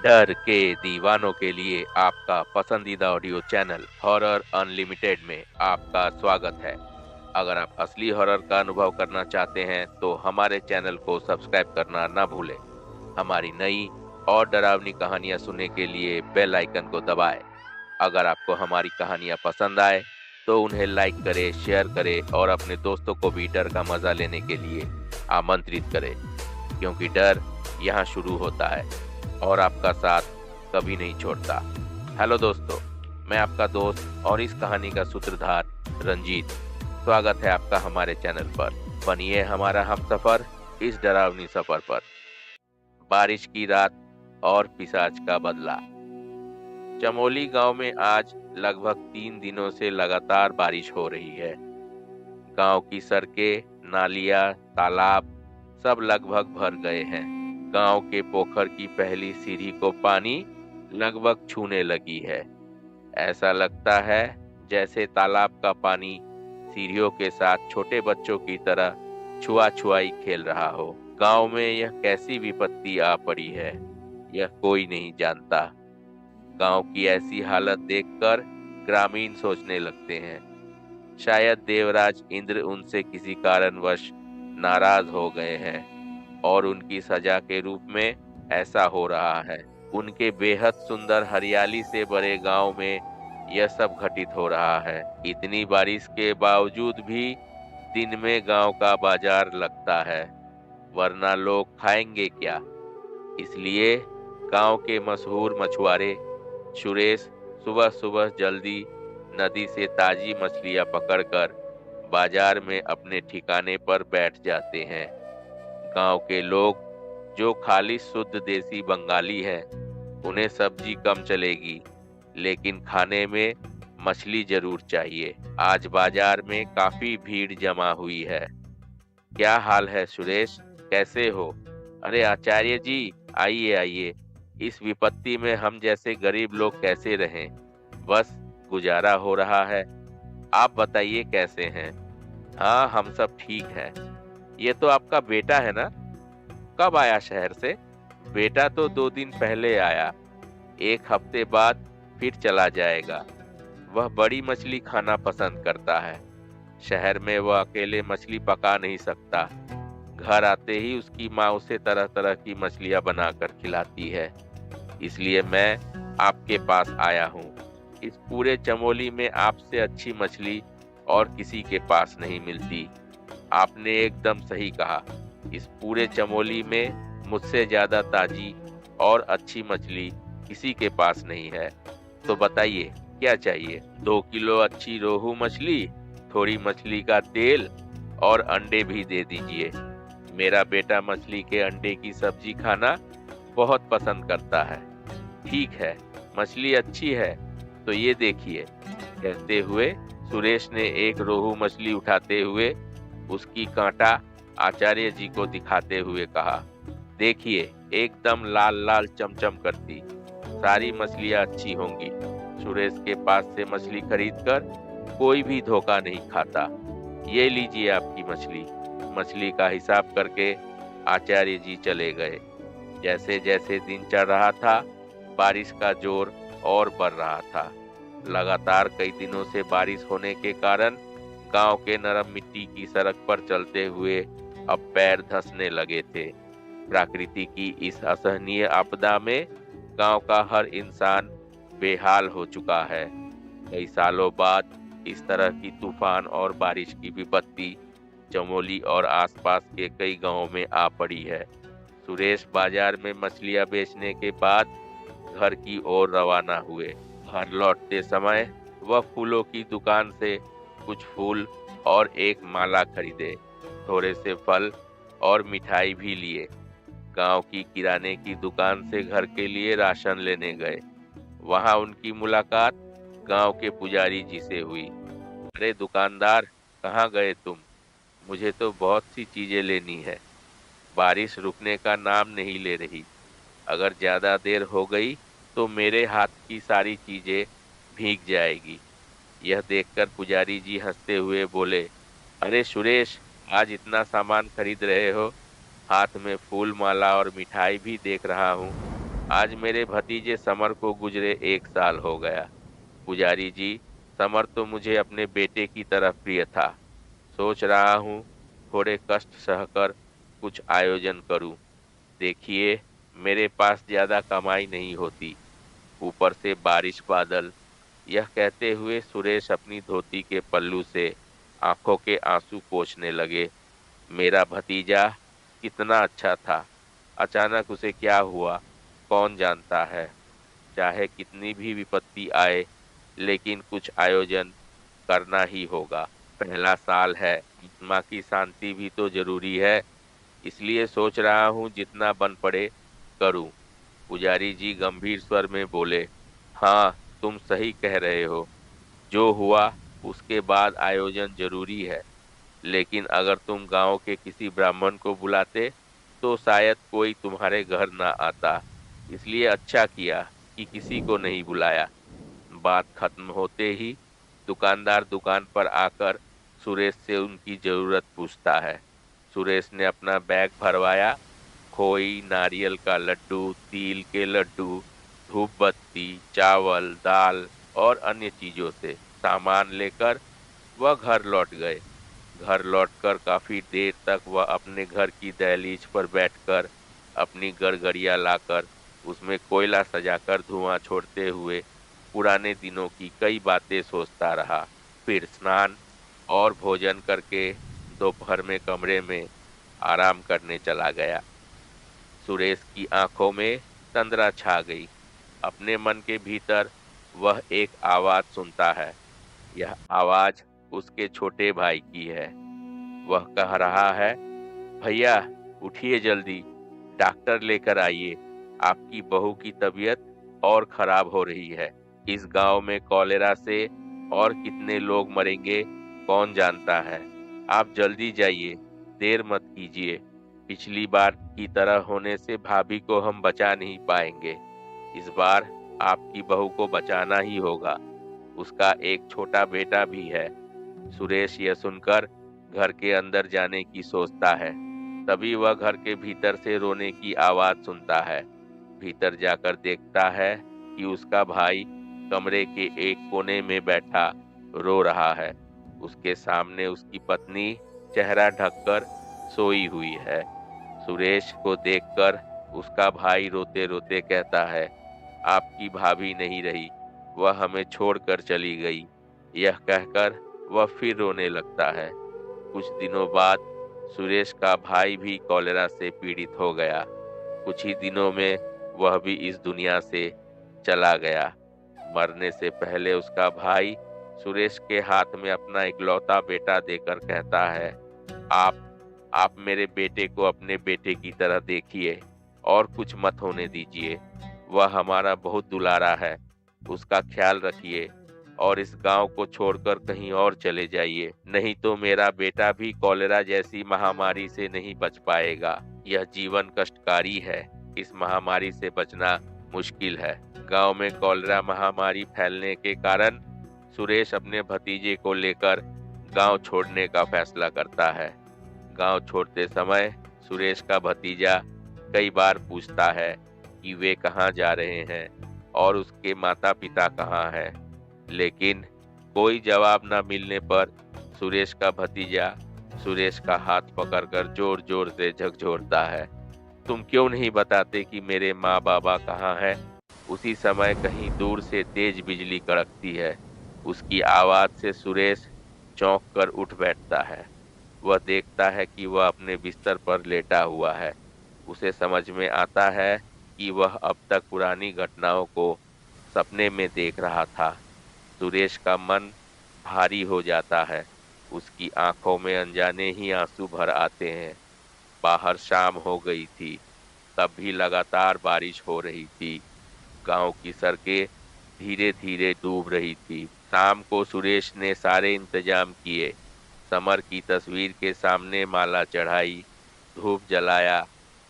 डर के दीवानों के लिए आपका पसंदीदा ऑडियो चैनल हॉरर अनलिमिटेड में आपका स्वागत है। अगर आप असली हॉरर का अनुभव करना चाहते हैं तो हमारे चैनल को सब्सक्राइब करना ना भूलें। हमारी नई और डरावनी कहानियां सुनने के लिए बेल आइकन को दबाएं। अगर आपको हमारी कहानियां पसंद आए तो उन्हें लाइक करें, शेयर करें और अपने दोस्तों को भी डर का मजा लेने के लिए आमंत्रित करें, क्योंकि डर यहाँ शुरू होता है और आपका साथ कभी नहीं छोड़ता। हेलो दोस्तों, मैं आपका दोस्त और इस कहानी का सूत्रधार रंजीत। स्वागत है आपका हमारे चैनल पर। बनिए हमारा हमसफर इस डरावनी सफर पर। बारिश की रात और पिशाच का बदला। चमोली गांव में आज लगभग 3 दिनों से लगातार बारिश हो रही है। गांव की सड़कें, नालियां, तालाब सब लगभग भर गए हैं। गांव के पोखर की पहली सीढ़ी को पानी लगभग छूने लगी है। ऐसा लगता है जैसे तालाब का पानी सीढ़ियों के साथ छोटे बच्चों की तरह छुआ छुआई खेल रहा हो। गांव में यह कैसी विपत्ति आ पड़ी है, यह कोई नहीं जानता। गांव की ऐसी हालत देखकर ग्रामीण सोचने लगते हैं, शायद देवराज इंद्र उनसे किसी कारणवश नाराज हो गए हैं और उनकी सजा के रूप में ऐसा हो रहा है। उनके बेहद सुंदर हरियाली से भरे गांव में यह सब घटित हो रहा है। इतनी बारिश के बावजूद भी दिन में गांव का बाजार लगता है, वरना लोग खाएंगे क्या। इसलिए गांव के मशहूर मछुआरे सुरेश सुबह सुबह जल्दी नदी से ताजी मछलियां पकड़कर बाजार में अपने ठिकाने पर बैठ जाते हैं। गांव के लोग जो खाली शुद्ध देसी बंगाली हैं, उन्हें सब्जी कम चलेगी, लेकिन खाने में मछली जरूर चाहिए। आज बाजार में काफी भीड़ जमा हुई है। क्या हाल है सुरेश, कैसे हो? अरे आचार्य जी, आइए आइए। इस विपत्ति में हम जैसे गरीब लोग कैसे रहें? बस गुजारा हो रहा है। आप बताइए कैसे हैं? हाँ, हम सब ठीक हैं। ये तो आपका बेटा है ना? कब आया शहर से? बेटा तो 2 दिन पहले आया, 1 हफ्ते बाद फिर चला जाएगा। वह बड़ी मछली खाना पसंद करता है। शहर में वह अकेले मछली पका नहीं सकता। घर आते ही उसकी माँ उसे तरह तरह की मछलियाँ बनाकर खिलाती है। इसलिए मैं आपके पास आया हूँ। इस पूरे चमोली में आपसे अच्छी मछली और किसी के पास नहीं मिलती। आपने एकदम सही कहा। इस पूरे चमोली में मुझसे ज्यादा ताजी और अच्छी मछली किसी के पास नहीं है। तो बताइए क्या चाहिए? 2 किलो अच्छी रोहू मछली, थोड़ी मछली का तेल और अंडे भी दे दीजिए। मेरा बेटा मछली के अंडे की सब्जी खाना बहुत पसंद करता है। ठीक है, मछली अच्छी है तो ये देखिए। कहते हुए सुरेश ने एक रोहू मछली उठाते हुए उसकी कांटा आचार्य जी को दिखाते हुए कहा, देखिए एकदम लाल लाल चमचम करती। सारी मछलियां अच्छी होंगी। सुरेश के पास से मछली खरीदकर कोई भी धोखा नहीं खाता। ये लीजिए आपकी मछली। मछली का हिसाब करके आचार्य जी चले गए। जैसे जैसे दिन चढ़ रहा था, बारिश का जोर और बढ़ रहा था। लगातार कई दिनों से बारिश होने के कारण गांव के नरम मिट्टी की सड़क पर चलते हुए अब पैर धंसने लगे थे। प्रकृति की इस असहनीय आपदा में गांव का हर इंसान बेहाल हो चुका है। कई सालों बाद इस तरह की तूफान और बारिश की विपत्ति चमोली और आसपास के कई गांवों में आ पड़ी है। सुरेश बाजार में मछलियां बेचने के बाद घर की ओर रवाना हुए। घर लौटते समय वह फूलों की दुकान से कुछ फूल और एक माला खरीदे। थोड़े से फल और मिठाई भी लिए। गांव की किराने की दुकान से घर के लिए राशन लेने गए। वहां उनकी मुलाकात गांव के पुजारी जी से हुई। अरे दुकानदार, कहाँ गए तुम? मुझे तो बहुत सी चीजें लेनी है। बारिश रुकने का नाम नहीं ले रही। अगर ज्यादा देर हो गई तो मेरे हाथ की सारी चीजें भीग जाएगी। यह देखकर पुजारी जी हंसते हुए बोले, अरे सुरेश, आज इतना सामान खरीद रहे हो? हाथ में फूल माला और मिठाई भी देख रहा हूँ। आज मेरे भतीजे समर को गुजरे 1 साल हो गया। पुजारी जी, समर तो मुझे अपने बेटे की तरह प्रिय था। सोच रहा हूँ थोड़े कष्ट सहकर कुछ आयोजन करूँ। देखिए, मेरे पास ज्यादा कमाई नहीं होती, ऊपर से बारिश बादल। यह कहते हुए सुरेश अपनी धोती के पल्लू से आंखों के आंसू पोंछने लगे। मेरा भतीजा कितना अच्छा था, अचानक उसे क्या हुआ, कौन जानता है। चाहे कितनी भी विपत्ति आए, लेकिन कुछ आयोजन करना ही होगा। पहला साल है, आत्मा की शांति भी तो जरूरी है। इसलिए सोच रहा हूँ जितना बन पड़े करूँ। पुजारी जी गंभीर स्वर में बोले, हाँ, तुम सही कह रहे हो। जो हुआ उसके बाद आयोजन जरूरी है, लेकिन अगर तुम गांव के किसी ब्राह्मण को बुलाते तो शायद कोई तुम्हारे घर ना आता। इसलिए अच्छा किया कि किसी को नहीं बुलाया। बात खत्म होते ही दुकानदार दुकान पर आकर सुरेश से उनकी जरूरत पूछता है। सुरेश ने अपना बैग भरवाया। खोई, नारियल का लड्डू, तिल के लड्डू, धूप बत्ती, चावल, दाल और अन्य चीजों से सामान लेकर वह घर लौट गए। घर लौटकर काफी देर तक वह अपने घर की दहलीज पर बैठकर अपनी गड़गड़िया लाकर उसमें कोयला सजाकर धुआं छोड़ते हुए पुराने दिनों की कई बातें सोचता रहा। फिर स्नान और भोजन करके दोपहर में कमरे में आराम करने चला गया। सुरेश की आंखों में तंद्रा छा गई। अपने मन के भीतर वह एक आवाज सुनता है। यह आवाज उसके छोटे भाई की है। वह कह रहा है, भैया, उठिए जल्दी, डॉक्टर लेकर आइए। आपकी बहू की तबीयत और खराब हो रही है। इस गांव में कॉलेरा से और कितने लोग मरेंगे कौन जानता है। आप जल्दी जाइए, देर मत कीजिए। पिछली बार की तरह होने से भाभी को हम बचा नहीं पाएंगे। इस बार आपकी बहू को बचाना ही होगा। उसका एक छोटा बेटा भी है। सुरेश यह सुनकर घर के अंदर जाने की सोचता है। तभी वह घर के भीतर से रोने की आवाज सुनता है। भीतर जाकर देखता है कि उसका भाई कमरे के एक कोने में बैठा रो रहा है। उसके सामने उसकी पत्नी चेहरा ढककर सोई हुई है। सुरेश को देखकर उसका भाई रोते रोते कहता है, आपकी भाभी नहीं रही, वह हमें छोड़कर चली गई। यह कहकर वह फिर रोने लगता है। कुछ दिनों बाद सुरेश का भाई भी कॉलेरा से पीड़ित हो गया। कुछ ही दिनों में वह भी इस दुनिया से चला गया। मरने से पहले उसका भाई सुरेश के हाथ में अपना इकलौता बेटा देकर कहता है, आप आप मेरे बेटे को अपने बेटे की तरह देखिए और कुछ मत होने दीजिए। वह हमारा बहुत दुलारा है, उसका ख्याल रखिए और इस गांव को छोड़कर कहीं और चले जाइए, नहीं तो मेरा बेटा भी कॉलेरा जैसी महामारी से नहीं बच पाएगा। यह जीवन कष्टकारी है, इस महामारी से बचना मुश्किल है। गांव में कॉलेरा महामारी फैलने के कारण सुरेश अपने भतीजे को लेकर गांव छोड़ने का फैसला करता है। गांव छोड़ते समय सुरेश का भतीजा कई बार पूछता है कि वे कहाँ जा रहे हैं और उसके माता पिता कहाँ हैं, लेकिन कोई जवाब न मिलने पर सुरेश का भतीजा सुरेश का हाथ पकड़कर जोर जोर से झकझोरता है, तुम क्यों नहीं बताते कि मेरे माँ बाबा कहाँ हैं? उसी समय कहीं दूर से तेज बिजली कड़कती है। उसकी आवाज से सुरेश चौंक कर उठ बैठता है। वह देखता है कि वह अपने बिस्तर पर लेटा हुआ है। उसे समझ में आता है कि वह अब तक पुरानी घटनाओं को सपने में देख रहा था। सुरेश का मन भारी हो जाता है। उसकी आंखों में अनजाने ही आंसू भर आते हैं। बाहर शाम हो गई थी, तब भी लगातार बारिश हो रही थी। गांव की सड़कें धीरे धीरे डूब रही थी। शाम को सुरेश ने सारे इंतजाम किए। समर की तस्वीर के सामने माला चढ़ाई, धूप जलाया,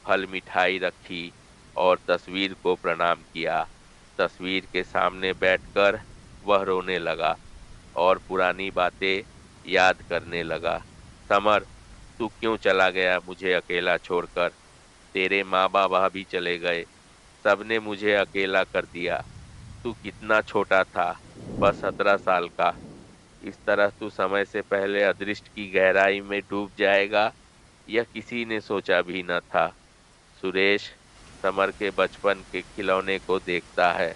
फल मिठाई रखी और तस्वीर को प्रणाम किया। तस्वीर के सामने बैठकर वह रोने लगा और पुरानी बातें याद करने लगा। समर, तू क्यों चला गया मुझे अकेला छोड़कर? तेरे माँ बाप भी चले गए, सबने मुझे अकेला कर दिया। तू कितना छोटा था, बस 17 साल का। इस तरह तू समय से पहले अदृष्ट की गहराई में डूब जाएगा, यह किसी ने सोचा भी न था। सुरेश समर के बचपन के खिलौने को देखता है।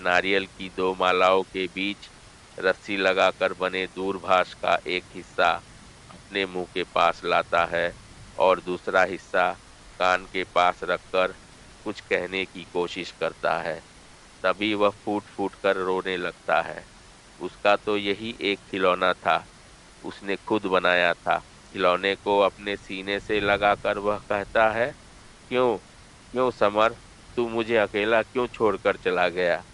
नारियल की दो मालाओं के बीच रस्सी लगाकर बने दूरभाष का एक हिस्सा अपने मुंह के पास लाता है और दूसरा हिस्सा कान के पास रखकर कुछ कहने की कोशिश करता है। तभी वह फूट फूट कर रोने लगता है। उसका तो यही एक खिलौना था, उसने खुद बनाया था। खिलौने को अपने सीने से लगाकर वह कहता है, क्यों, क्यों समर, तू मुझे अकेला क्यों छोड़कर चला गया?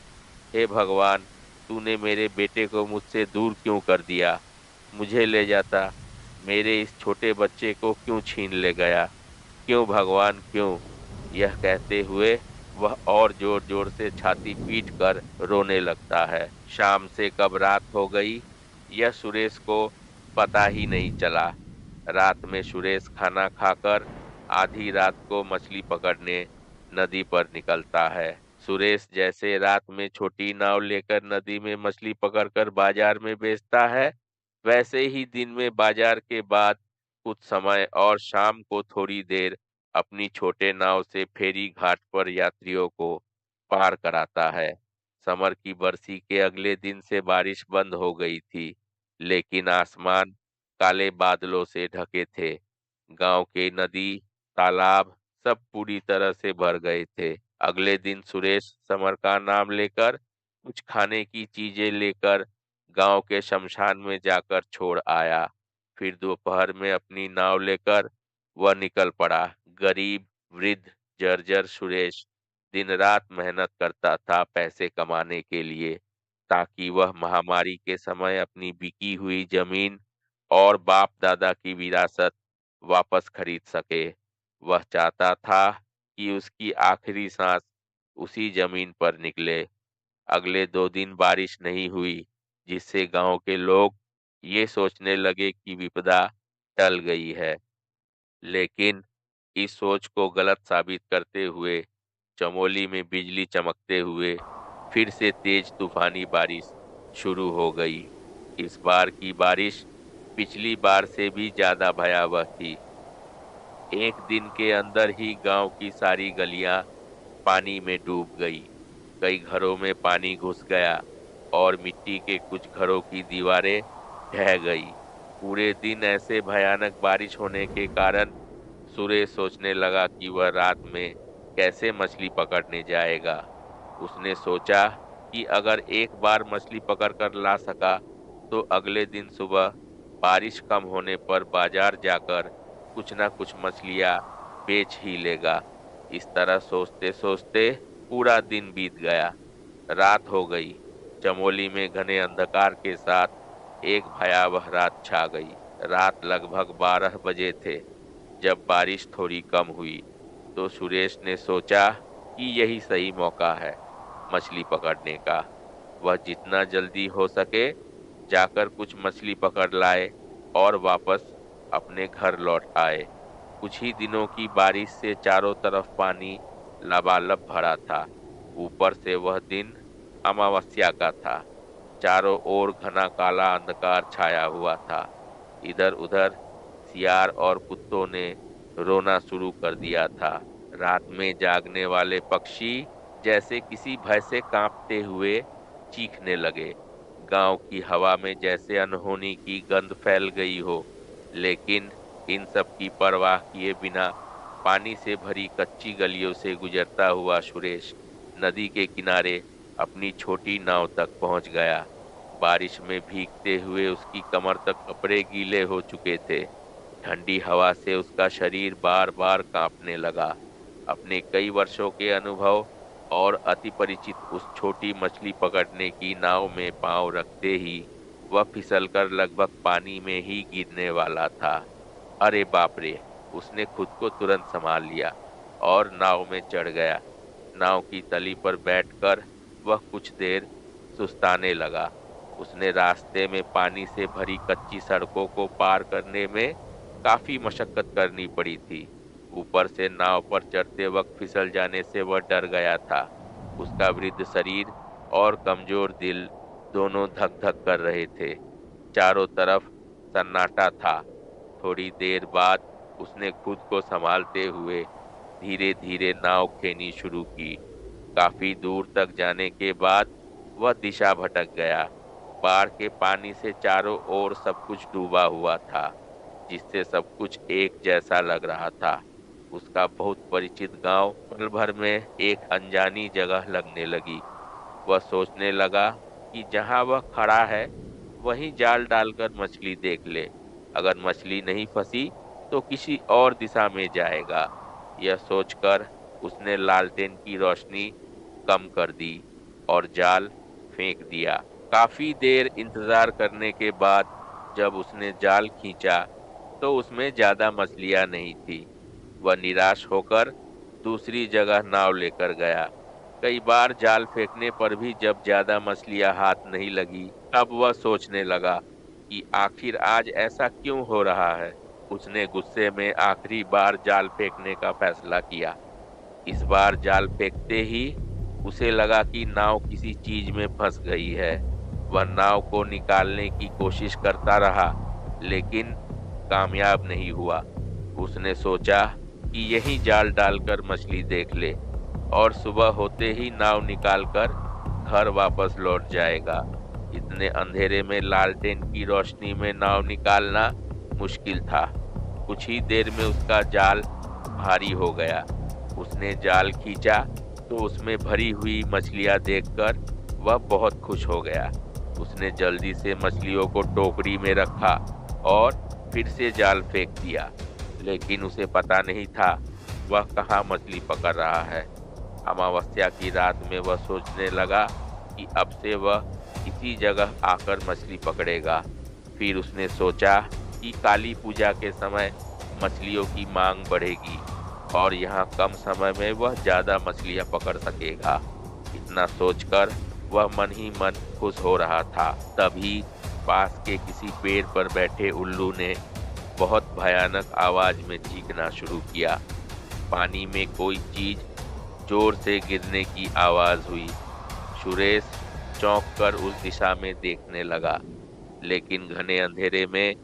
हे भगवान, तूने मेरे बेटे को मुझसे दूर क्यों कर दिया? मुझे ले जाता, मेरे इस छोटे बच्चे को क्यों छीन ले गया? क्यों भगवान क्यों? यह कहते हुए वह और जोर-जोर से छाती पीट कर रोने लगता है। शाम से कब रात हो गई, यह सुरेश को पता ही नहीं चला। रात में सुरेश खाना खाकर आधी रात को मछली पकड़ने नदी पर निकलता है। सुरेश जैसे रात में छोटी नाव लेकर नदी में मछली पकड़कर बाजार में बेचता है, वैसे ही दिन में बाजार के बाद कुछ समय और शाम को थोड़ी देर अपनी छोटे नाव से फेरी घाट पर यात्रियों को पार कराता है। समर की बरसी के अगले दिन से बारिश बंद हो गई थी, लेकिन आसमान काले बादलों से ढके थे। गांव के नदी, तालाब सब पूरी तरह से भर गए थे। अगले दिन सुरेश समर का नाम लेकर कुछ खाने की चीजें लेकर गांव के शमशान में जाकर छोड़ आया। फिर दोपहर में अपनी नाव लेकर वह निकल पड़ा। गरीब, वृद्ध, जर्जर सुरेश दिन रात मेहनत करता था पैसे कमाने के लिए, ताकि वह महामारी के समय अपनी बिकी हुई जमीन और बाप दादा की विरासत वापस खरीद सके। वह चाहता था कि उसकी आखिरी सांस उसी जमीन पर निकले। अगले 2 दिन बारिश नहीं हुई, जिससे गांव के लोग ये सोचने लगे कि विपदा टल गई है। लेकिन इस सोच को गलत साबित करते हुए चमोली में बिजली चमकते हुए फिर से तेज तूफानी बारिश शुरू हो गई। इस बार की बारिश पिछली बार से भी ज्यादा भयावह थी। एक दिन के अंदर ही गांव की सारी गलियां पानी में डूब गई। कई घरों में पानी घुस गया और मिट्टी के कुछ घरों की दीवारें ढह गई। पूरे दिन ऐसे भयानक बारिश होने के कारण सुरेश सोचने लगा कि वह रात में कैसे मछली पकड़ने जाएगा। उसने सोचा कि अगर एक बार मछली पकड़कर ला सका, तो अगले दिन सुबह बारिश कम होने पर बाजार जाकर कुछ न कुछ मछलियां बेच ही लेगा। इस तरह सोचते-सोचते पूरा दिन बीत गया। रात हो गई। चमोली में घने अंधकार के साथ एक भयावह रात छा गई। रात लगभग 12 बजे थे। जब बारिश थोड़ी कम हुई, तो सुरेश ने सोचा कि यही सही मौका है मछली पकड़ने का। वह जितना जल्दी हो सके जाकर कुछ मछली पकड़ लाए और वापस अपने घर लौट आए। कुछ ही दिनों की बारिश से चारों तरफ पानी लबालब भरा था। ऊपर से वह दिन अमावस्या का था। चारों ओर घना काला अंधकार छाया हुआ था। इधर-उधर सियार और कुत्तों ने रोना शुरू कर दिया था। रात में जागने वाले पक्षी जैसे किसी भय से कांपते हुए चीखने लगे। गांव की हवा में जैसे अनहोनी की गंध फैल गई हो। लेकिन इन सब की परवाह किए बिना पानी से भरी कच्ची गलियों से गुजरता हुआ सुरेश नदी के किनारे अपनी छोटी नाव तक पहुंच गया। बारिश में भीगते हुए उसकी कमर तक कपड़े गीले हो चुके थे। ठंडी हवा से उसका शरीर बार-बार कांपने लगा। अपने कई वर्षों के अनुभव और अति परिचित उस छोटी मछली पकड़ने की नाव में पांव रखते ही वह फिसलकर लगभग पानी में ही गिरने वाला था। अरे बाप रे! उसने खुद को तुरंत संभाल लिया और नाव में चढ़ गया। नाव की तली पर बैठकर वह कुछ देर सुस्ताने लगा। उसने रास्ते में पानी से भरी कच्ची सड़कों को पार करने में काफी मशक्कत करनी पड़ी थी। ऊपर से नाव पर चढ़ते वक्त फिसल जाने से वह डर गया था। उसका वृद्ध शरीर और कमजोर दिल दोनों धक-धक कर रहे थे। चारों तरफ सन्नाटा था। थोड़ी देर बाद उसने खुद को संभालते हुए धीरे-धीरे नाव खेनी शुरू की। काफी दूर तक जाने के बाद वह दिशा भटक गया। बाढ़ के पानी से चारों ओर सब कुछ डूबा हुआ था, जिससे सब कुछ एक जैसा लग रहा था। उसका बहुत परिचित गांव पल भर में एक अनजानी जगह लगने लगी। वह सोचने लगा कि जहां वह खड़ा है, वहीं जाल डालकर मछली देख ले। अगर मछली नहीं फंसी, तो किसी और दिशा में जाएगा। यह सोचकर उसने लालटेन की रोशनी कम कर दी और जाल फेंक दिया। काफी देर इंतजार करने के बाद जब उसने जाल खींचा, तो उसमें ज्यादा मछलियां नहीं थी। वह निराश होकर दूसरी जगह नाव लेकर गया। कई बार जाल फेंकने पर भी जब ज्यादा मछलियां हाथ नहीं लगी, तब वह सोचने लगा कि आखिर आज ऐसा क्यों हो रहा है। उसने गुस्से में आखिरी बार जाल फेंकने का फैसला किया। इस बार जाल फेंकते ही उसे लगा कि नाव किसी चीज में फंस गई है। वह नाव को निकालने की कोशिश करता रहा, लेकिन कामयाब नहीं हुआ। उसने सोचा कि यही जाल डालकर मछली देख ले और सुबह होते ही नाव निकालकर घर वापस लौट जाएगा। इतने अंधेरे में लालटेन की रोशनी में नाव निकालना मुश्किल था। कुछ ही देर में उसका जाल भारी हो गया। उसने जाल खींचा तो उसमें भरी हुई मछलियां देखकर वह बहुत खुश हो गया। उसने जल्दी से मछलियों को टोकरी में रखा और फिर से जाल फेंक दिया, लेकिन उसे पता नहीं था वह कहाँ मछली पकड़ रहा है। अमावस्या की रात में वह सोचने लगा कि अब से वह इसी जगह आकर मछली पकड़ेगा। फिर उसने सोचा कि काली पूजा के समय मछलियों की मांग बढ़ेगी और यहाँ कम समय में वह ज्यादा मछलियाँ पकड़ सकेगा। इतना सोचकर वह मन ही मन खुश हो रहा था। तभी पास के किसी पेड़ पर बैठे उल्लू ने बहुत भयानक आवाज में चीखना शुरू किया। पानी में कोई चीज जोर से गिरने की आवाज हुई। सुरेश चौंक कर उस दिशा में देखने लगा, लेकिन घने अंधेरे में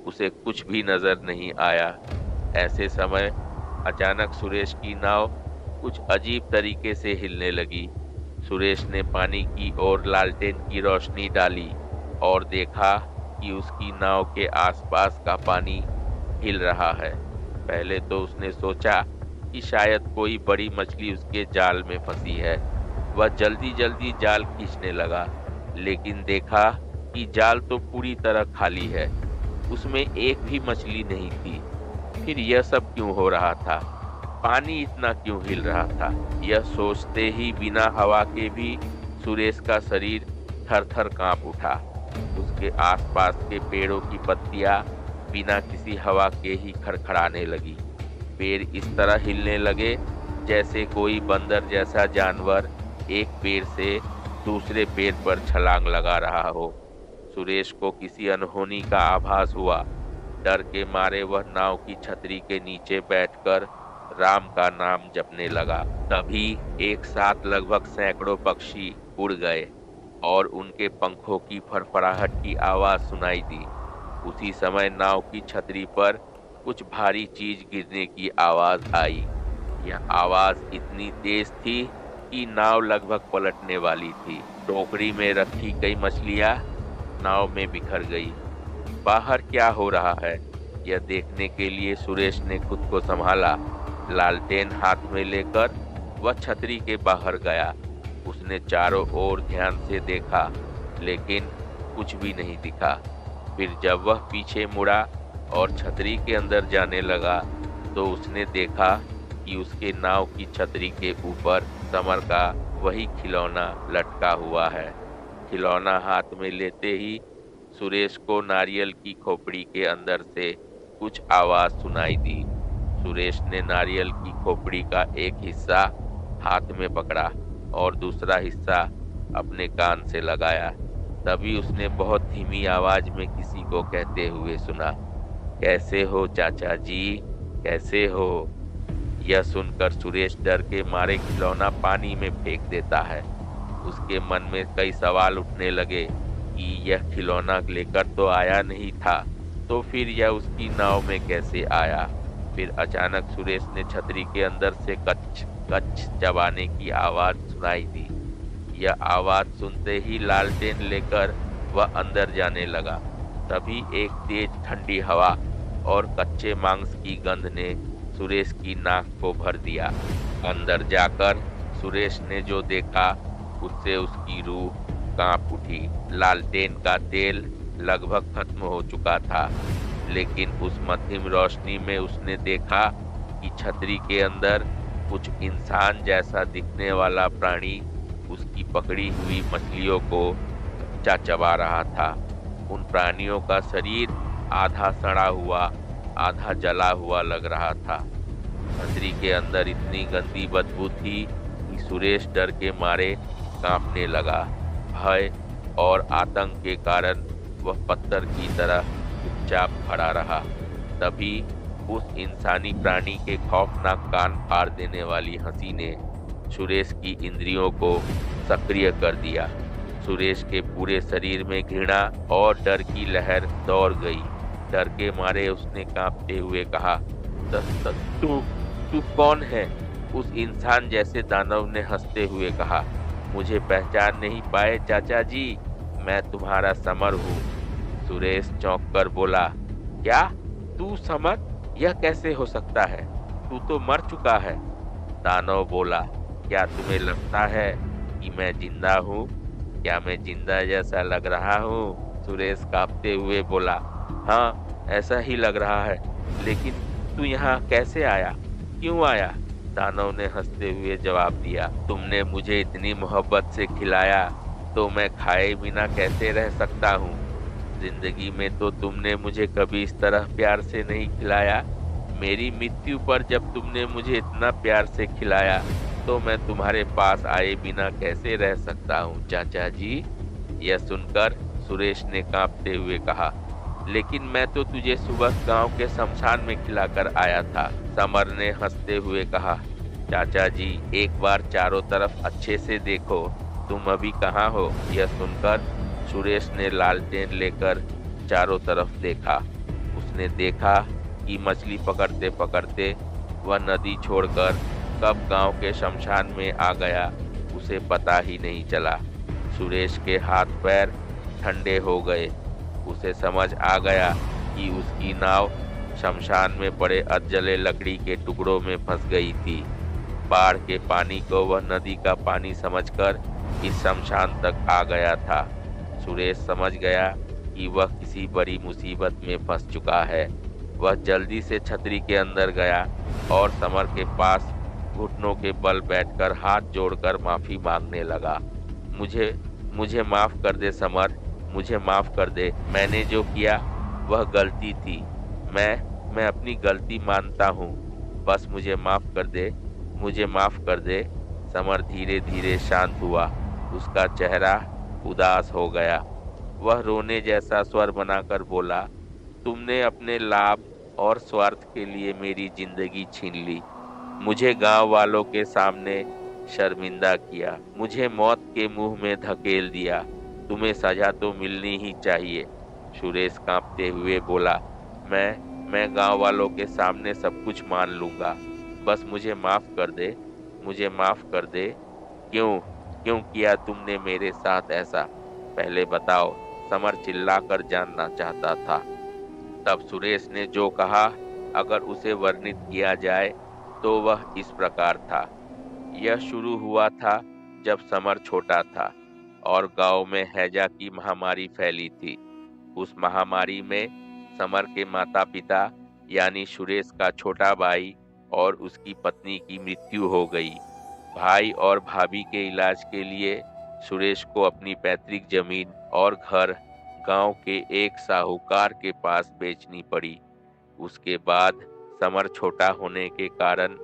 उसे कुछ भी नजर नहीं आया। ऐसे समय अचानक सुरेश की नाव कुछ अजीब तरीके से हिलने लगी। सुरेश ने पानी की ओर लालटेन की रोशनी डाली और देखा कि उसकी नाव के आसपास का पानी हिल रहा है। पहले तो उसने सोचा कि शायद कोई बड़ी मछली उसके जाल में फंसी है। वह जल्दी जल्दी जाल खींचने लगा, लेकिन देखा कि जाल तो पूरी तरह खाली है। उसमें एक भी मछली नहीं थी। फिर यह सब क्यों हो रहा था? पानी इतना क्यों हिल रहा था? यह सोचते ही बिना हवा के भी सुरेश का शरीर थर-थर कांप उठा। उसके आसपास के पेड़ों की पत्तियां बिना किसी हवा के ही खड़खड़ाने लगी। पेड़ इस तरह हिलने लगे जैसे कोई बंदर जैसा जानवर एक पेड़ से दूसरे पेड़ पर छलांग लगा रहा हो। सुरेश को किसी अनहोनी का आभास हुआ। डर के मारे वह नाव की छतरी के नीचे बैठकर राम का नाम जपने लगा। तभी एक साथ लगभग सैकड़ों पक्षी उड़ गए और उनके पंखों की फड़फड़ाहट की आवाज सुनाई दी। उसी समय नाव की छतरी पर कुछ भारी चीज गिरने की आवाज आई। यह आवाज इतनी तेज थी कि नाव लगभग पलटने वाली थी। टोकरी में रखी कई मछलियां नाव में बिखर गई। बाहर क्या हो रहा है, यह देखने के लिए सुरेश ने खुद को संभाला। लालटेन हाथ में लेकर वह छतरी के बाहर गया। उसने चारों ओर ध्यान से देखा, लेकिन कुछ भी नहीं दिखा। फिर जब वह पीछे मुड़ा और छतरी के अंदर जाने लगा, तो उसने देखा कि उसके नाव की छतरी के ऊपर समर का वही खिलौना लटका हुआ है। खिलौना हाथ में लेते ही सुरेश को नारियल की खोपड़ी के अंदर से कुछ आवाज सुनाई दी। सुरेश ने नारियल की खोपड़ी का एक हिस्सा हाथ में पकड़ा और दूसरा हिस्सा अपने कान से लगाया। तभी उसने बहुत धीमी आवाज में किसी को कहते हुए सुना, कैसे हो चाचा जी, कैसे हो? यह सुनकर सुरेश डर के मारे खिलौना पानी में फेंक देता है। उसके मन में कई सवाल उठने लगे कि यह खिलौना लेकर तो आया नहीं था, तो फिर यह उसकी नाव में कैसे आया। फिर अचानक सुरेश ने छतरी के अंदर से कच कच चबाने की आवाज सुनाई दी। यह आवाज सुनते ही लालटेन लेकर वह अंदर जाने लगा। तभी एक तेज ठंडी हवा और कच्चे मांस की गंध ने सुरेश की नाक को भर दिया। अंदर जाकर सुरेश ने जो देखा उससे उसकी रूह कांप उठी। लालटेन का तेल लगभग खत्म हो चुका था, लेकिन उस मध्यम रोशनी में उसने देखा कि छतरी के अंदर कुछ इंसान जैसा दिखने वाला प्राणी उसकी पकड़ी हुई मछलियों को कच्चा चबा रहा था। उन प्राणियों का शरीर आधा सड़ा हुआ, आधा जला हुआ लग रहा था। छतरी के अंदर इतनी गंदी बदबू थी कि सुरेश डर के मारे कांपने लगा। भय और आतंक के कारण वह पत्थर की तरह चुपचाप खड़ा रहा। तभी उस इंसानी प्राणी के खौफनाक कान फाड़ देने वाली हंसी ने सुरेश की इंद्रियों को सक्रिय कर दिया। सुरेश के पूरे शरीर में घृणा और डर की लहर दौड़ गई। डर के मारे उसने कांपते हुए कहा, तू तू कौन है?" उस इंसान जैसे दानव ने हंसते हुए कहा, "मुझे पहचान नहीं पाए चाचा जी, मैं तुम्हारा समर हूँ।" सुरेश चौंक कर बोला, "क्या? तू समर? यह कैसे हो सकता है? तू तो मर चुका है।" दानव बोला, "क्या तुम्हें लगता है कि मैं जिंदा हूँ? क्या मैं जिंदा जैसा लग रहा हूँ?" सुरेश कांपते हुए बोला, "हाँ, ऐसा ही लग रहा है, लेकिन तू यहाँ कैसे आया? क्यों आया?" दानव ने हंसते हुए जवाब दिया, "तुमने मुझे इतनी मोहब्बत से खिलाया, तो मैं खाए बिना कैसे रह सकता हूँ? जिंदगी में तो तुमने मुझे कभी इस तरह प्यार से नहीं खिलाया। मेरी मृत्यु पर जब तुमने मुझे इतना प्यार से खिलाया, तो मैं तुम्हारे पास आए बिना कैसे रह सकता हूँ चाचा जी?" यह सुनकर सुरेश ने कांपते हुए कहा, "लेकिन मैं तो तुझे सुबह गांव के शमशान में खिलाकर आया था।" समर ने हंसते हुए कहा, "चाचा जी, एक बार चारों तरफ अच्छे से देखो, तुम अभी कहाँ हो?" यह सुनकर सुरेश ने लालटेन लेकर चारों तरफ देखा। उसने देखा कि मछली पकड़ते पकड़ते वह नदी छोड़कर कब गांव के शमशान में आ गया, उसे पता ही नहीं चला। सुरेश के हाथ पैर ठंडे हो गए। उसे समझ आ गया कि उसकी नाव शमशान में पड़े अधजले लकड़ी के टुकड़ों में फंस गई थी। बाढ़ के पानी को वह नदी का पानी समझकर इस शमशान तक आ गया था। सुरेश समझ गया कि वह किसी बड़ी मुसीबत में फंस चुका है। वह जल्दी से छतरी के अंदर गया और समर के पास घुटनों के बल बैठकर हाथ जोड़कर माफी मांगने लगा। मुझे मुझे माफ कर दे समर, मुझे माफ कर दे। मैंने जो किया वह गलती थी। मैं अपनी गलती मानता हूँ। बस मुझे माफ कर दे, मुझे माफ कर दे। समर धीरे धीरे शांत हुआ। उसका चेहरा उदास हो गया। वह रोने जैसा स्वर बनाकर बोला, "तुमने अपने लाभ और स्वार्थ के लिए मेरी जिंदगी छीन ली। मुझे गांव वालों के सामने शर्मिंदा किया, मुझे मौत के मुंह में धकेल दिया। तुम्हें सजा तो मिलनी ही चाहिए।" सुरेश कांपते हुए बोला, मैं गांव वालों के सामने सब कुछ मान लूंगा। बस मुझे माफ कर दे, मुझे माफ कर दे। क्यों क्यों किया तुमने मेरे साथ ऐसा? पहले बताओ, समर चिल्लाकर जानना चाहता था। तब सुरेश ने जो कहा, अगर उसे वर्णित किया जाए तो वह इस प्रकार था। यह शुरू हुआ था जब समर छोटा था और गांव में हैजा की महामारी फैली थी। उस महामारी में समर के माता-पिता यानी सुरेश का छोटा भाई और उसकी पत्नी की मृत्यु हो गई। भाई और भाभी के इलाज के लिए सुरेश को अपनी पैतृक जमीन और घर गांव के एक साहूकार के पास बेचनी पड़ी। उसके बाद समर छोटा होने के कारण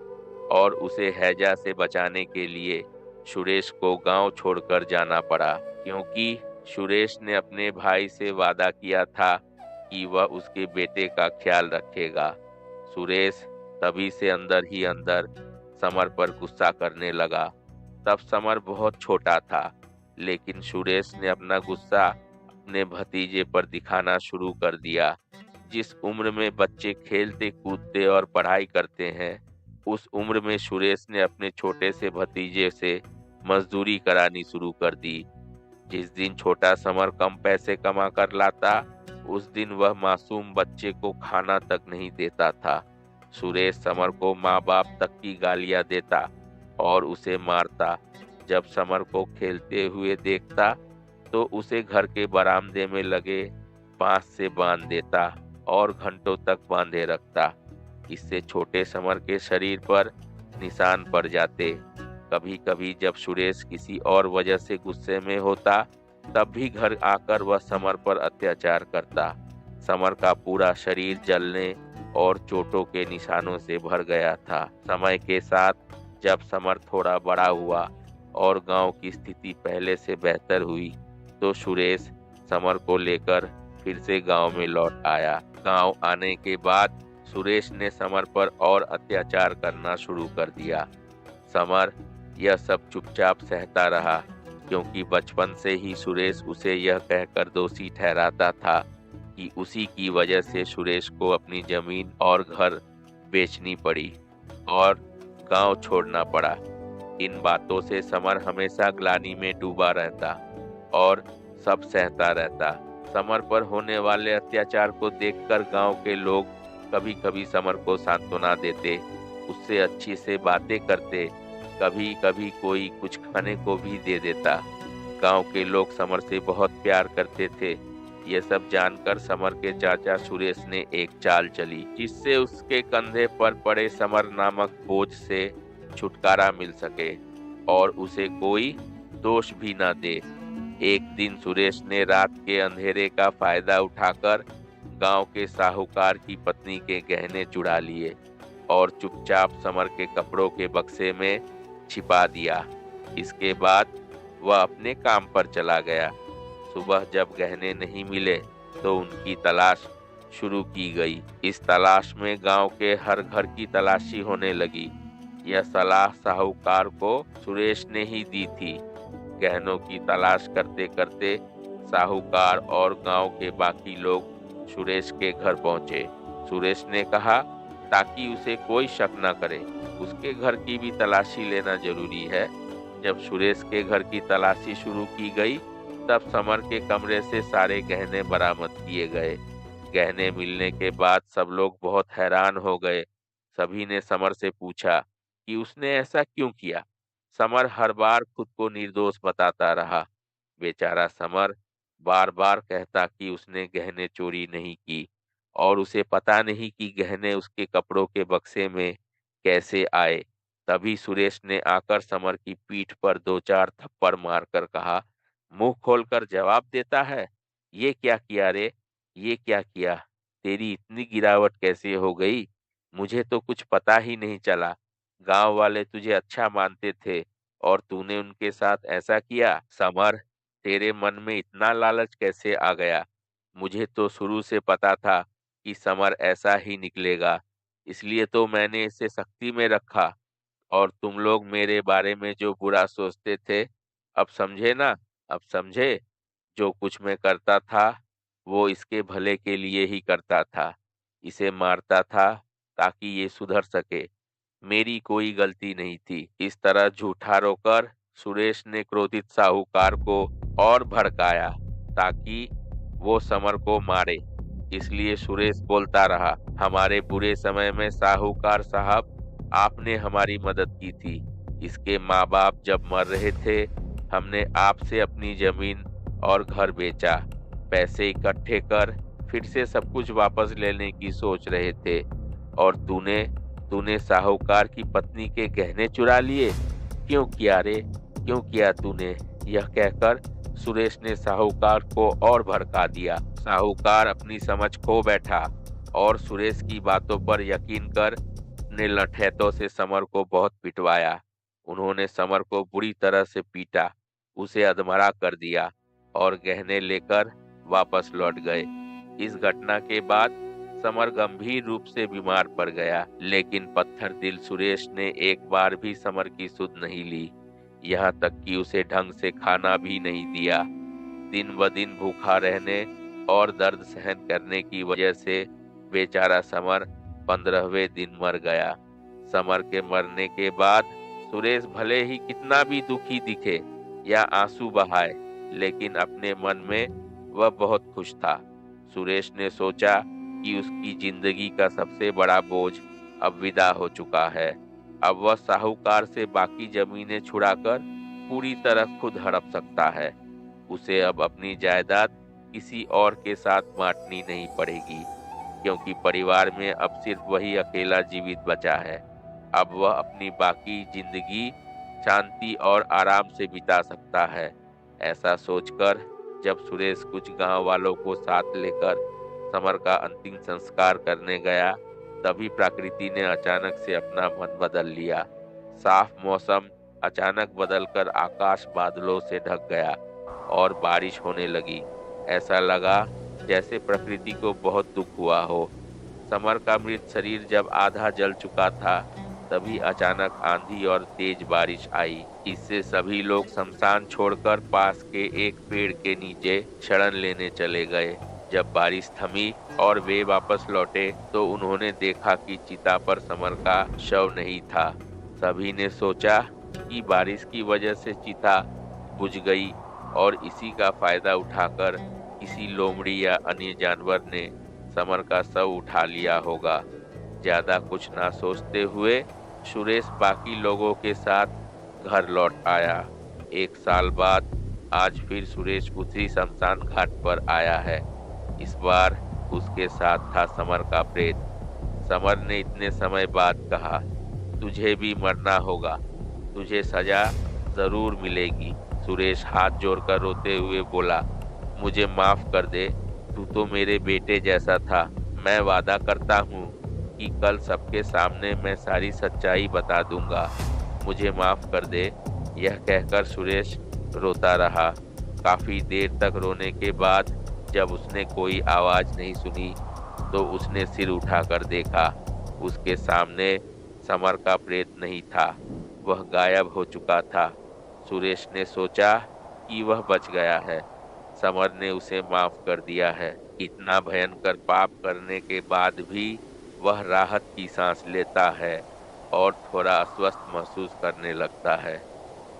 और उसे हैजा से बचाने के लिए सुरेश को गांव छोड़कर जाना पड़ा, क्योंकि सुरेश ने अपने भाई से वादा किया था कि वह उसके बेटे का ख्याल रखेगा। सुरेश तभी से अंदर ही अंदर समर पर गुस्सा करने लगा। तब समर बहुत छोटा था, लेकिन सुरेश ने अपना गुस्सा अपने भतीजे पर दिखाना शुरू कर दिया। जिस उम्र में बच्चे खेलते कूदते और पढ़ाई करते हैं, उस उम्र में सुरेश ने अपने छोटे से भतीजे से मजदूरी करानी शुरू कर दी। जिस दिन छोटा समर कम पैसे कमा कर लाता, उस दिन वह मासूम बच्चे को खाना तक नहीं देता था। सुरेश समर को माँ बाप तक की गालियां देता और उसे मारता। जब समर को खेलते हुए देखता तो उसे घर के बरामदे में लगे बांस से बांध देता और घंटों तक बांधे रखता। इससे छोटे समर के शरीर पर निशान पड़ जाते। कभी कभी जब सुरेश किसी और वजह से गुस्से में होता, तब भी घर आकर वह समर पर अत्याचार करता। समर का पूरा शरीर जलने और चोटों के निशानों से भर गया था। समय के साथ जब समर थोड़ा बड़ा हुआ और गांव की स्थिति पहले से बेहतर हुई, तो सुरेश समर को लेकर फिर से गांव में लौट आया। गांव आने के बाद सुरेश ने समर पर और अत्याचार करना शुरू कर दिया। समर यह सब चुपचाप सहता रहा, क्योंकि बचपन से ही सुरेश उसे यह कहकर दोषी ठहराता था कि उसी की वजह से सुरेश को अपनी जमीन और घर बेचनी पड़ी और गांव छोड़ना पड़ा। इन बातों से समर हमेशा ग्लानि में डूबा रहता और सब सहता रहता। समर पर होने वाले अत्याचार को देखकर गांव के लोग कभी कभी समर को सांत्वना देते, उससे अच्छी से बातें करते, कभी कभी कोई कुछ खाने को भी दे देता। गांव के लोग समर से बहुत प्यार करते थे। ये सब जानकर समर के चाचा सुरेश ने एक चाल चली, जिससे उसके कंधे पर पड़े समर नामक बोझ से छुटकारा मिल सके और उसे कोई दोष भी न दे। एक दिन सुरेश ने रात के अंधेरे का फायदा उठाकर गांव के साहूकार की पत्नी के गहने चुरा लिए और चुपचाप समर के कपड़ों के बक्से में छिपा दिया। इसके बाद वह अपने काम पर चला गया। सुबह जब गहने नहीं मिले तो उनकी तलाश शुरू की गई। इस तलाश में गांव के हर घर की तलाशी होने लगी। यह सलाह साहूकार को सुरेश ने ही दी थी। गहनों की तलाश करते करते साहूकार और गांव के बाकी लोग सुरेश के घर पहुंचे। सुरेश ने कहा, ताकि उसे कोई शक न करे, उसके घर की भी तलाशी लेना जरूरी है। जब सुरेश के घर की तलाशी शुरू की गई, तब समर के कमरे से सारे गहने बरामद किए गए। गहने मिलने के बाद सब लोग बहुत हैरान हो गए। सभी ने समर से पूछा कि उसने ऐसा क्यों किया। समर हर बार खुद को निर्दोष बताता रहा। बेचारा समर बार बार कहता कि उसने गहने चोरी नहीं की और उसे पता नहीं कि गहने उसके कपड़ों के बक्से में कैसे आए। तभी सुरेश ने आकर समर की पीठ पर 2-4 थप्पड़ मारकर कहा, मुंह खोलकर जवाब देता है, ये क्या किया रे, ये क्या किया? तेरी इतनी गिरावट कैसे हो गई? मुझे तो कुछ पता ही नहीं चला। गांव वाले तुझे अच्छा मानते थे और तूने उनके साथ ऐसा किया। समर, तेरे मन में इतना लालच कैसे आ गया? मुझे तो शुरू से पता था कि समर ऐसा ही निकलेगा, इसलिए तो मैंने इसे सख्ती में रखा। और तुम लोग मेरे बारे में जो बुरा सोचते थे, अब समझे ना? अब समझे? जो कुछ मैं करता था वो इसके भले के लिए ही करता था। इसे मारता था ताकि ये सुधर सके। मेरी कोई गलती नहीं थी। इस तरह झूठा रोकर सुरेश ने क्रोधित साहूकार को और भड़काया ताकि वो समर को मारे। इसलिए सुरेश बोलता रहा, हमारे बुरे समय में साहूकार साहब, आपने हमारी मदद की थी। इसके माँ बाप जब मर रहे थे, हमने आपसे अपनी जमीन और घर बेचा। पैसे इकट्ठे कर फिर से सब कुछ वापस लेने की सोच रहे थे और तूने तूने साहूकार की पत्नी के गहने चुरा लिए। क्यों किया रे, क्यों किया तूने? यह कहकर सुरेश ने साहूकार को और भड़का दिया। साहूकार अपनी समझ खो बैठा और सुरेश की बातों पर यकीन कर अपने लठैतों से समर को बहुत पिटवाया। उन्होंने समर को बुरी तरह से पीटा, उसे अधमरा कर दिया और गहने लेकर वापस लौट गए। इस घटना के बाद समर गंभीर रूप से बीमार पड़ गया, लेकिन पत्थर दिल सुरेश ने एक बार भी समर की सुध नहीं ली। यहाँ तक कि उसे ढंग से खाना भी नहीं दिया। दिन ब दिन भूखा रहने और दर्द सहन करने की वजह से बेचारा समर 15वें दिन मर गया। समर के मरने के बाद सुरेश भले ही कितना भी दुखी दिखे या आंसू बहाए, लेकिन अपने मन में वह बहुत खुश था। सुरेश ने सोचा कि उसकी जिंदगी का सबसे बड़ा बोझ अब विदा हो चुका है। अब वह साहूकार से बाकी जमीनें छुड़ाकर पूरी तरह खुद हड़प सकता है। उसे अब अपनी जायदाद किसी और के साथ बांटनी नहीं पड़ेगी, क्योंकि परिवार में अब सिर्फ वही अकेला जीवित बचा है। अब वह अपनी बाकी जिंदगी शांति और आराम से बिता सकता है। ऐसा सोचकर जब सुरेश कुछ गांव वालों को साथ लेकर समर का अंतिम संस्कार करने गया, तभी प्रकृति ने अचानक से अपना मन बदल लिया। साफ मौसम अचानक बदलकर आकाश बादलों से ढक गया और बारिश होने लगी। ऐसा लगा जैसे प्रकृति को बहुत दुख हुआ हो। समर का मृत शरीर जब आधा जल चुका था, तभी अचानक आंधी और तेज बारिश आई। इससे सभी लोग शमशान छोड़कर पास के एक पेड़ के नीचे शरण लेने चले गए। जब बारिश थमी और वे वापस लौटे, तो उन्होंने देखा कि चिता पर समर का शव नहीं था। सभी ने सोचा कि बारिश की वजह से चिता बुझ गई और इसी का फायदा उठाकर किसी लोमड़ी या अन्य जानवर ने समर का शव उठा लिया होगा। ज्यादा कुछ ना सोचते हुए सुरेश बाकी लोगों के साथ घर लौट आया। 1 साल बाद आज फिर सुरेश उसी शमशान घाट पर आया है। इस बार उसके साथ था समर का प्रेत। समर ने इतने समय बाद कहा, तुझे भी मरना होगा, तुझे सजा जरूर मिलेगी। सुरेश हाथ जोड़कर रोते हुए बोला, मुझे माफ कर दे, तू तो मेरे बेटे जैसा था। मैं वादा करता हूँ कि कल सबके सामने मैं सारी सच्चाई बता दूंगा। मुझे माफ कर दे। यह कहकर सुरेश रोता रहा। काफी देर तक रोने के बाद जब उसने कोई आवाज नहीं सुनी, तो उसने सिर उठाकर देखा। उसके सामने समर का प्रेत नहीं था, वह गायब हो चुका था। सुरेश ने सोचा कि वह बच गया है, समर ने उसे माफ कर दिया है। इतना भयंकर पाप करने के बाद भी वह राहत की सांस लेता है और थोड़ा अस्वस्थ महसूस करने लगता है।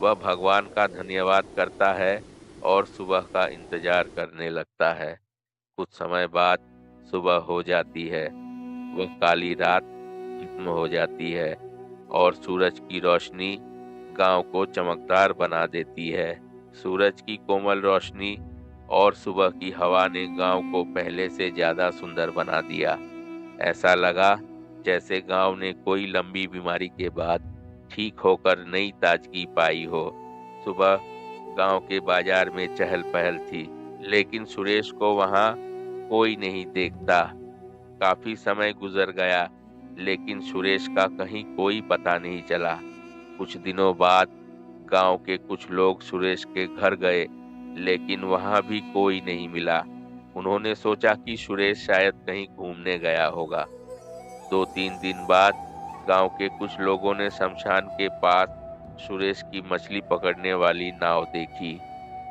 वह भगवान का धन्यवाद करता है और सुबह का इंतजार करने लगता है। कुछ समय बाद सुबह हो जाती है। वह काली रात खत्म हो जाती है और सूरज की रोशनी गांव को चमकदार बना देती है। सूरज की कोमल रोशनी और सुबह की हवा ने गांव को पहले से ज्यादा सुंदर बना दिया। ऐसा लगा जैसे गांव ने कोई लंबी बीमारी के बाद ठीक होकर नई ताजगी पाई हो। सुबह गांव के बाजार में चहल पहल थी, लेकिन सुरेश को वहां कोई नहीं देखता। काफी समय गुजर गया, लेकिन सुरेश का कहीं कोई पता नहीं चला। कुछ दिनों बाद गांव के कुछ लोग सुरेश के घर गए, लेकिन वहां भी कोई नहीं मिला। उन्होंने सोचा कि सुरेश शायद कहीं घूमने गया होगा। 2-3 दिन बाद गांव के कुछ लोगों ने शमशान के पास सुरेश की मछली पकड़ने वाली नाव देखी।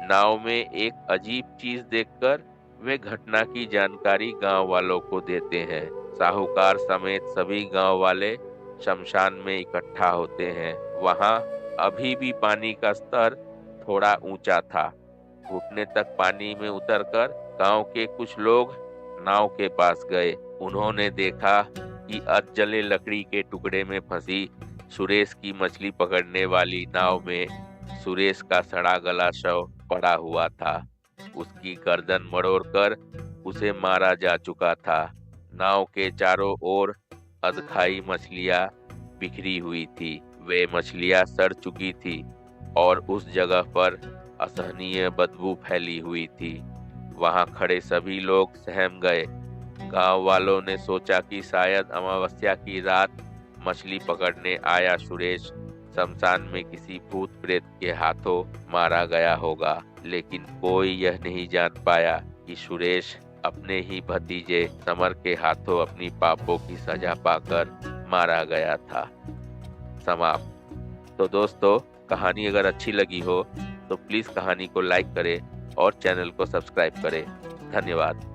नाव में एक अजीब चीज देखकर वे घटना की जानकारी गांव वालों को देते हैं। साहूकार समेत सभी गांव वाले शमशान में इकट्ठा होते हैं। वहां अभी भी पानी का स्तर थोड़ा ऊंचा था। घुटने तक पानी में उतरकर गांव के कुछ लोग नाव के पास गए। उन्होंने देखा कि अधजले लकड़ी के टुकड़े में फंसी सुरेश की मछली पकड़ने वाली नाव में सुरेश का सड़ा गला शव पड़ा हुआ था। उसकी गर्दन मरोड़कर उसे मारा जा चुका था। नाव के चारों ओर अधखाई मछलियां बिखरी हुई थी। वे मछलियां सड़ चुकी थी और उस जगह पर असहनीय बदबू फैली हुई थी। वहां खड़े सभी लोग सहम गए। गांव वालों ने सोचा कि शायद अमावस्या की रात मछली पकड़ने आया सुरेश शमशान में किसी भूत प्रेत के हाथों मारा गया होगा, लेकिन कोई यह नहीं जान पाया कि सुरेश अपने ही भतीजे समर के हाथों अपनी पापों की सजा पाकर मारा गया था। समाप्त। तो दोस्तों, कहानी अगर अच्छी लगी हो तो प्लीज कहानी को लाइक करें और चैनल को सब्सक्राइब करें। धन्यवाद।